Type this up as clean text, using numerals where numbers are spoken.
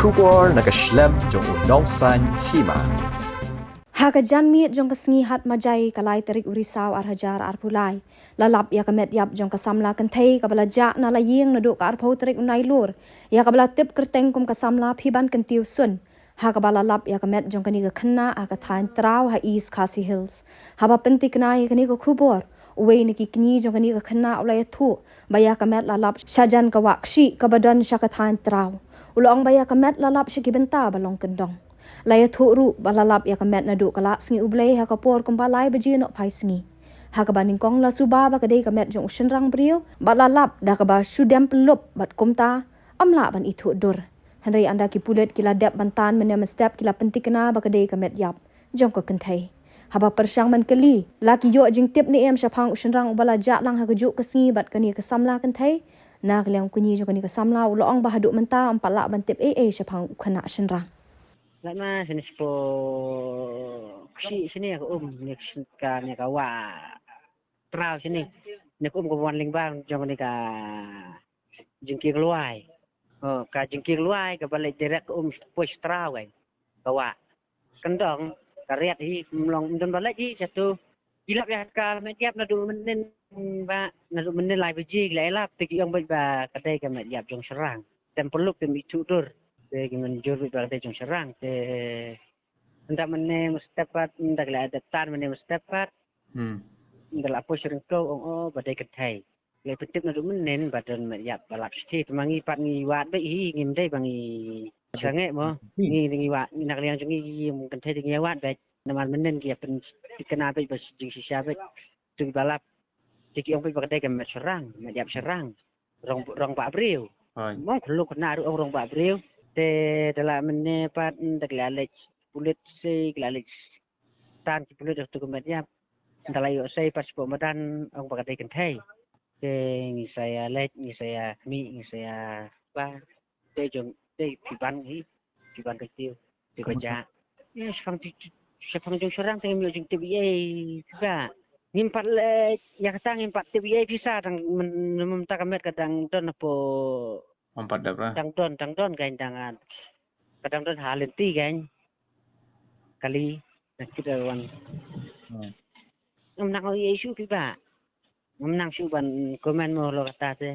Kubor nakaslem jong unongsan hima. Hagajan mi jong kasngi hat majai kalai terik urisau arhajar arpulai lalap ya kamet yap jong kasamla kenthei kabala ja na laying naduk ka arpau terik unai lur ya kabala tip kerteng kum kasamla phiban kentiu sun ha kabala lap ya kamet jong kani ka khanna a ka thain trau ha East Khasi Hills haba penti knai kani ka khubor uwe ni ki kni jong kani ka khanna ulai thu baya kamet lalap shajan ka wakshi kabadan shakathain trau ulong baya kamet lalap shikibenta balong kendong Laya thuru balalap ya kamet na du kala sngi ublay ha kapor kumbalay baji no pai sngi. Ha kabaning kong la suba ba kadai kamet jong ushenrang brio balalap da kaba shudem pelup bat kumta amla ban ithu dur. Henry anda ki pulet kila dep bantan menem step kila pentikna ba kadai kamet yap jong ko kentai. Haba persyang man keli laki yo jing tip ni em syapang ushenrang ubala ja lang ha kejuk ke sngi bat kani ke samla kentai. Na kaliang kunyi jong kani ke samla uloong bahaduk menta ampala ban tip syapang ukana ushenrang. Lama sini po sini aku ni ka ni ka wa trao sini ni ko wan ling bang jong ni ka jengki luai ka jengki luai ka balik direct push trao ai ka wa kendong ka riat hi mlong don balik hi satu gilap ya ka metiap na du menen ba na du menen lai beji lai lap tiki yang ba kadai ka metiap jong serang tempeluk demi tudur ke menjur berada jong serang te hendak mene mustapat hendak la ada tan mene mustapat hendak la po serang ko oh badai kedai le petip na menen badan ya balap sti temangi pat ngi wat be hi ngim dai bangi sange mo ngi wat nak liang jungi mungkin kedai ngi wat be naman menen kia pen dikena be bas jing sisa be tu balap tiki ong be badai ke serang majap serang rong pak breu mong lu kena rong pak breu te dalam menepat deglalik kulit si glalik tan si kulit tu kemudian dalayo saya pas pemedan orang pakai kentai te ngi saya lek ngi saya mi ngi saya ba te jong te piban kecil di kerja ya sepang jong serang te mi jong TBA juga ngimpat lek ya kata ngimpat TBA bisa dang meminta kamet kadang don apa Empat dah Dang don kan dangan. Kadang don halenti kan. Kali nak kita wan. Menang Yesu piba. Menang suban komen mo lo kata te.